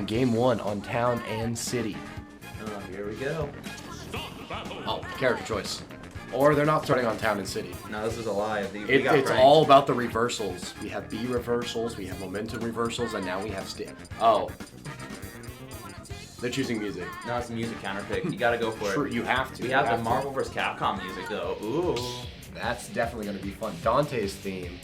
Game 1 on Town and City. Oh, here we go. Oh, character choice. Or they're not starting on Town and City. No, this is a lie. It's all about the reversals. We have B reversals, we have momentum reversals, and now we have stick. Oh. They're choosing music. No, it's a music counterpick. You gotta go for True, it. you have to. We have the Marvel vs. Capcom music, though. Ooh. That's definitely going to be fun. Dante's theme.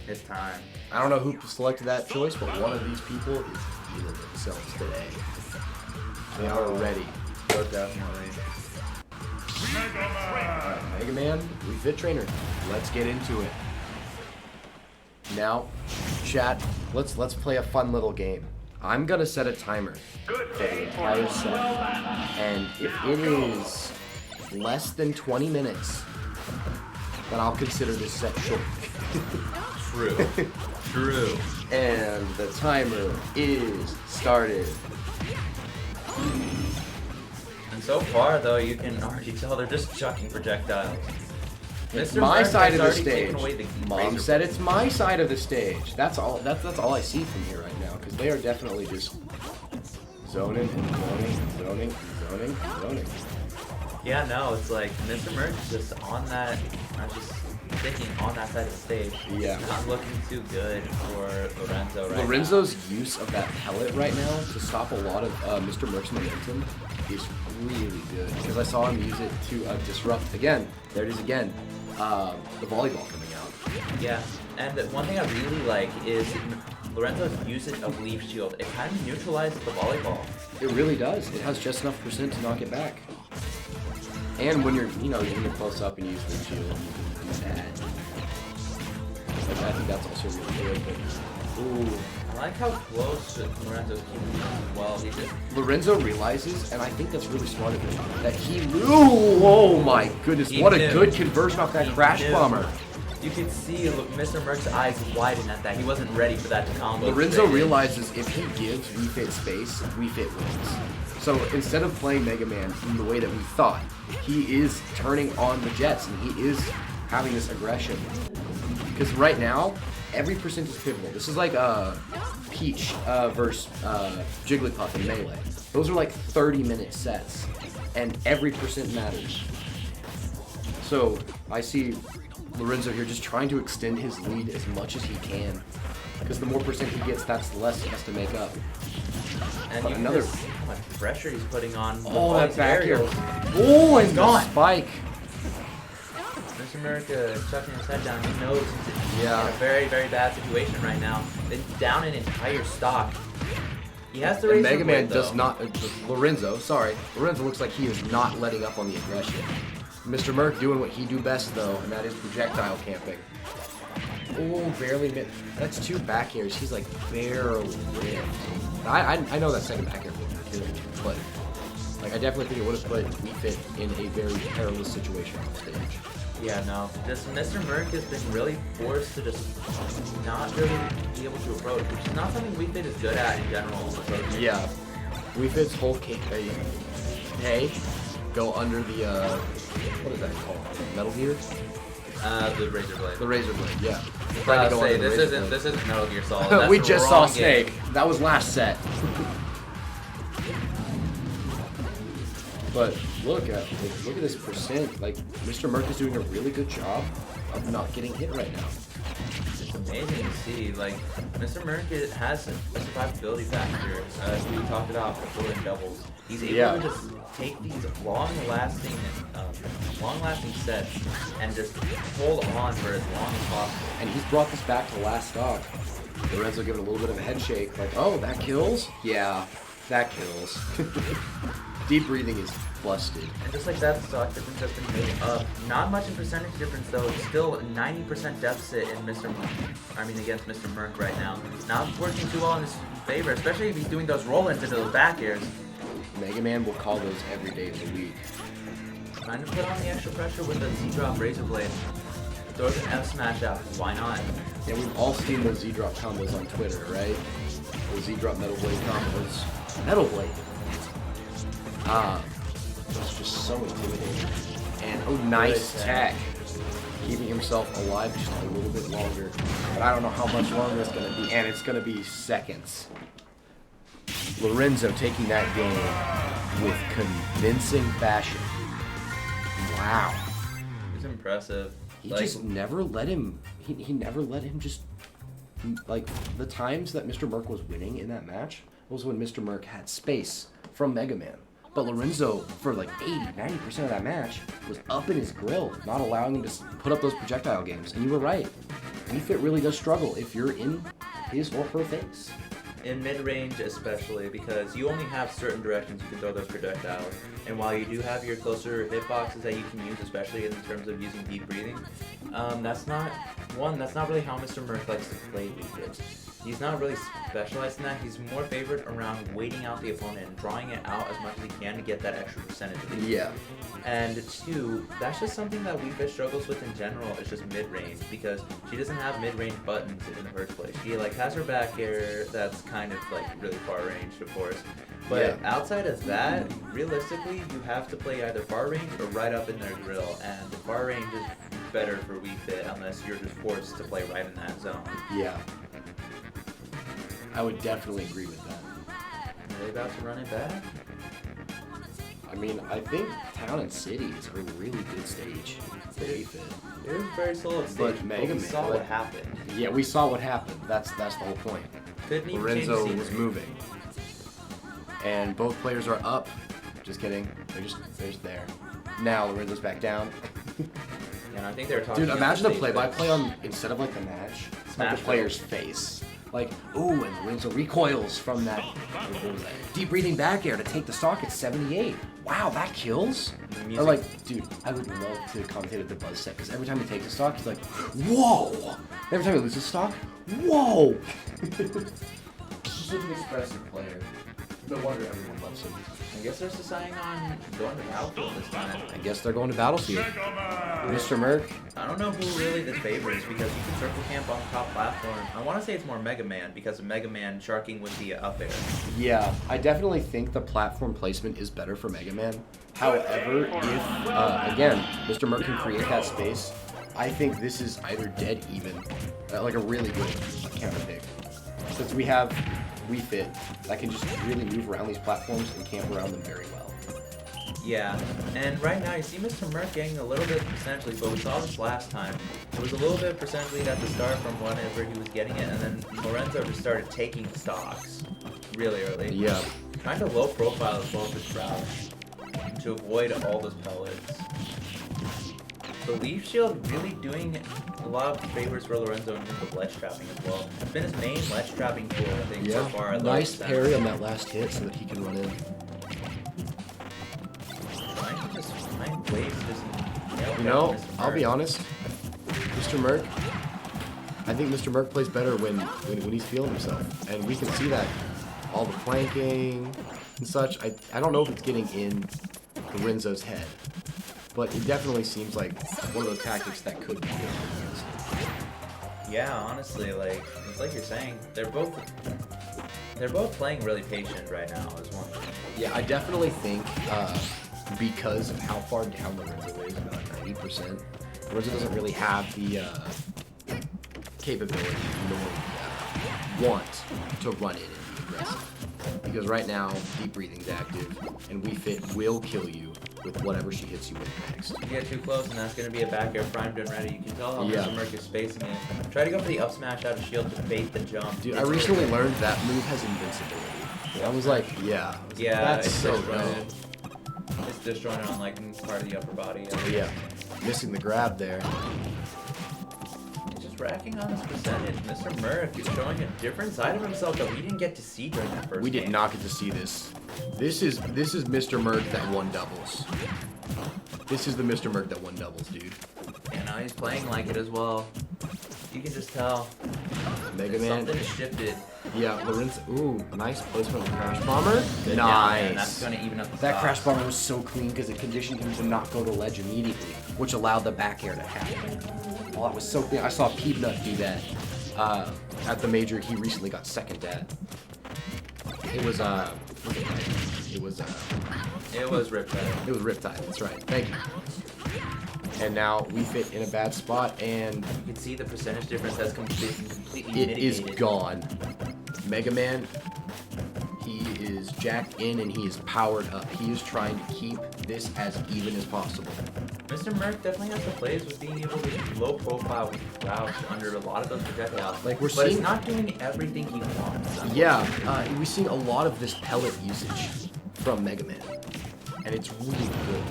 It's time. I don't know who selected that choice, but one of these people is feeling themselves today. They are ready. Oh, definitely. Alright, Mega Man, Wii Fit Trainer. Let's get into it. Now, chat, let's play a fun little game. I'm gonna set a timer for the entire set. And if it is less than 20 minutes, then I'll consider this set short. True. True. And the timer is started. And so far, though, you can already tell they're just chucking projectiles. It's Mr. my Merc side has of the already taken stage. away the Mom razor said blade. it's my side of the stage. That's all. That's all I see from here right now, because they are definitely just zoning and zoning and zoning and zoning and zoning. Yeah, no, it's like MrMerc is just on that. I'm just thinking on that side of the stage. Yeah. It's not looking too good for Lorenzo right Lorenzo's use of that pellet right now to stop a lot of Mr. Merc's momentum is really good, because I saw him use it to disrupt again. There it is again. The volleyball coming out. now. Yeah, and one thing I really like is Lorenzo's usage of Leaf Shield. It kind of neutralizes the volleyball. It really does. It has just enough percent to knock it back. And when you're, when you're close up and you use the shield, you can do that. Like, I think that's also really good. But, ooh. I like how close Lorenzo's keeping as well. He just Lorenzo realizes, and I think that's really smart of him, that he ooh, oh my goodness, what a good conversion off that crash bomber. You can see MrMerc's eyes widen at that. He wasn't ready for that to combo. Lorenzo realizes if he gives Wii Fit space, Wii Fit wins. So instead of playing Mega Man in the way that we thought, he is turning on the jets and he is having this aggression. Because right now, every percent is pivotal. This is like Peach versus Jigglypuff in Melee. Those are like 30-minute sets, and every percent matters. So I see Lorenzo here just trying to extend his lead as much as he can. Because the more percent he gets, that's the less he has to make up. And But you another see how much pressure he's putting on. oh, that back here. aerials. Oh, and the gone. spike. MrMerc chucking his head down. He knows he's in a very, very bad situation right now. Then down an entire stock. He has to raise And Mega the Man blade, does though. not. Lorenzo looks like he is not letting up on the aggression. MrMerc doing what he do best though, and that is projectile camping. Oh, barely missed. That's two back airs. He's like barely whiffed. I know that second back air would have killed him, but like I definitely think it would have put Wii Fit in a very perilous situation on stage. Yeah, no. Just MrMerc has been really forced to just not really be able to approach, which is not something Wii Fit is good at in general. Approaching. Yeah. Wii Fit's whole hey, go under the what is that called? Metal Gear? The Razor Blade. The Razor Blade, yeah. This isn't Metal Gear Solid. That's We the just saw wrong Snake. game. That was last set. But look at this percent. Like MrMerc is doing a really good job of not getting hit right now. It's amazing to see. Like MrMerc has a survivability factor. As we talked about before in doubles, he's able to just take these long-lasting sets and just hold on for as long as possible. And he's brought this back to last stock. Lorenzo giving a little bit of a head shake, like, oh, that kills? Yeah, that kills. Deep breathing is busted. And just like that, stock difference has been made up. Not much in percentage difference though. It's still a 90% deficit in against MrMerc right now. Not working too well in his favor, especially if he's doing those roll-ins into those back airs. Mega Man will call those every day of the week. Trying to put on the extra pressure with the Z-Drop Razor Blade. Throws an F smash out. Why not? Yeah, we've all seen those Z-Drop combos on Twitter, right? Those Z-Drop Metal Blade combos. Metal Blade! It's just so intimidating. And, oh, nice tech. Keeping himself alive just a little bit longer. But I don't know how much longer it's going to be. And it's going to be seconds. Lorenzo taking that game with convincing fashion. Wow. It's impressive. He just never let him. He never let him just. Like, the times that MrMerc was winning in that match was when MrMerc had space from Mega Man. But Lorenzo, for like 80-90% of that match, was up in his grill, not allowing him to put up those projectile games. And you were right. Wii Fit really does struggle if you're in his or her face. In mid-range especially, because you only have certain directions you can throw those projectiles. And while you do have your closer hitboxes that you can use, especially in terms of using deep breathing, that's not really how MrMerc likes to play Wii Fit. He's not really specialized in that. He's more favored around waiting out the opponent and drawing it out as much as he can to get that extra percentage of the Yeah. And two, that's just something that Wii Fit struggles with in general. It's just mid-range, because she doesn't have mid-range buttons in the first place. She like has her back air that's kind of like really far ranged, of course. But outside of that, realistically, you have to play either far range or right up in their grill. And the far range is better for Wii Fit unless you're just forced to play right in that zone. Yeah. I would definitely agree with that. Are they about to run it back? I mean, I think Town and City is a really good stage for Wii Fit. It was a very solid stage, But but Mega we Man, saw what happened. Yeah, we saw what happened. That's the whole point. Couldn't even Lorenzo change was scenery. moving. And both players are up. Just kidding. They're just there. Now Lorenzo's back down. And I think they were talking. Dude, imagine a play-by-play on, instead of like the match, Smash like the player's face. Like, ooh, and Lorenzo recoils from that, what was that, deep breathing back air to take the stock at 78. Wow, that kills? Or like, dude, I would love to commentate at the buzz set, because every time he takes a stock, he's like, whoa! Every time he loses stock, whoa! He's such an expressive player. No wonder everyone loves him. I guess they're deciding on going to Battlefield this time. I guess they're going to Battlefield. MrMerc. I don't know who really the favorite is, because you can circle camp on the top platform. I want to say it's more Mega Man, because of Mega Man sharking with the up air. Yeah, I definitely think the platform placement is better for Mega Man. However, if, again, MrMerc can create that space, I think this is either dead even, like a really good counter pick. Since we have Wii Fit that can just really move around these platforms and camp around them very well. Yeah, and right now you see MrMerc getting a little bit of percentage lead, but we saw this last time. It was a little bit of percentage lead at the start from whenever he was getting it, and then Lorenzo just started taking stocks really early. Yeah. Trying to low profile as well as his crouch to avoid all those pellets. The Leaf Shield really doing a lot of favors for Lorenzo in terms of ledge trapping as well. It's been his main ledge trapping tool, I think, so far. Nice parry on that last hit so that he can run in. Trying to just find ways to just nail You know, down I'll be MrMerc. honest, MrMerc, I think MrMerc plays better when he's feeling himself. And we can see that all the flanking and such. I don't know if it's getting in Lorenzo's head, but it definitely seems like one of those tactics that could be good. Yeah, honestly, like it's like you're saying, they're both playing really patient right now as one. Yeah, I definitely think because of how far down Lorenzo is, about 90%, Lorenzo doesn't really have the capability nor the want to run in and be aggressive. Because right now, deep breathing's active, and Wii Fit will kill you with whatever she hits you with next. You get too close, and that's going to be a back air primed and ready. You can tell how Yeah. MrMerc is spacing it. Try to go for the up smash out of shield to bait the jump. Dude, I recently learned that move has invincibility. And I was like, yeah. Yeah, That's it's so disjointed. dope. It's disjointed on like part of the upper body. Yeah. Missing the grab there. Just racking on his percentage. MrMerc is showing a different side of himself that we didn't get to see during that first We did game. not get to see this. This is MrMerc that won doubles. This is the MrMerc that won doubles, dude. And now he's playing like it as well. You can just tell. Mega Man. Something shifted. Yeah, Lorenzo. Ooh, nice placement on Crash Bomber. Good down, and that's Nice. going to even up the That stocks. Crash Bomber was so clean because it conditioned him to not go to ledge immediately, which allowed the back air to happen. Oh, that was so clean. I saw Peanut do that at the major he recently got second at. It was it was It was Riptide. it was Riptide. That's right. Thank you. And now we fit in a bad spot, and You can see the percentage difference has completely it is mitigated. gone. Mega Man, he jacked in and he is powered up. He is trying to keep this as even as possible. MrMerc definitely has the plays with being able to low profile crouch under a lot of those projectiles. Like but seeing, it's not doing everything he wants. Yeah, we're seeing a lot of this pellet usage from Mega Man, and it's really good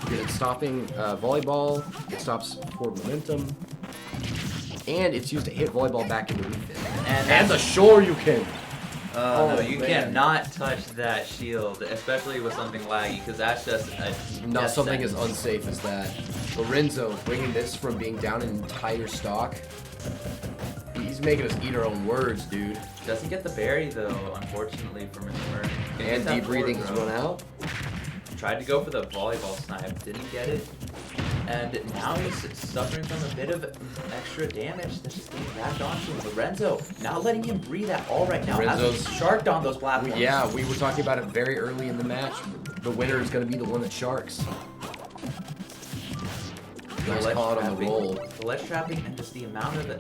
because it's stopping volleyball, it stops forward momentum, and it's used to hit volleyball back into refit. And the Shoryuken! No, you cannot touch that shield, especially with something laggy, because that's just not something as unsafe as that. Lorenzo bringing this from being down an entire stock. He's making us eat our own words, dude. Doesn't get the berry though, unfortunately, for MrMerc. And deep breathing has run out. Tried to go for the volleyball snipe, didn't get it. And now he's suffering from a bit of extra damage that's just being wrapped onto him. Lorenzo, not letting him breathe at all right now. Lorenzo's sharked on those platforms. Yeah, we were talking about it very early in the match. The winner is going to be the one that sharks. Nice call out on the roll. The ledge trapping and just the amount of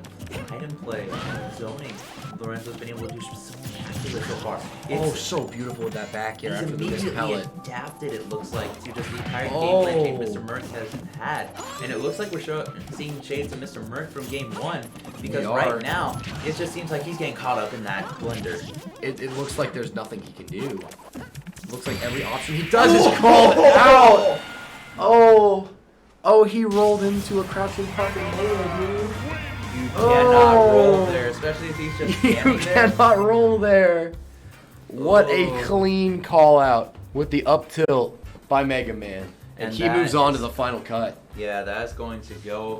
item play and zoning Lorenzo's been able to do so spectacular so far. It's so beautiful with that back air after the missed pellet. Adapted, it looks like, to just the entire gameplay change MrMerc has had. And it looks like we're seeing shades of MrMerc from game 1, because right now, it just seems like he's getting caught up in that blender. It looks like there's nothing he can do. It looks like every option he does is called out! Oh, he rolled into a crouching parking layer, dude. You cannot roll there, especially if he's just standing You cannot roll there. What a clean call out with the up tilt by Mega Man. And he moves on to the final cut. Yeah, that's going to go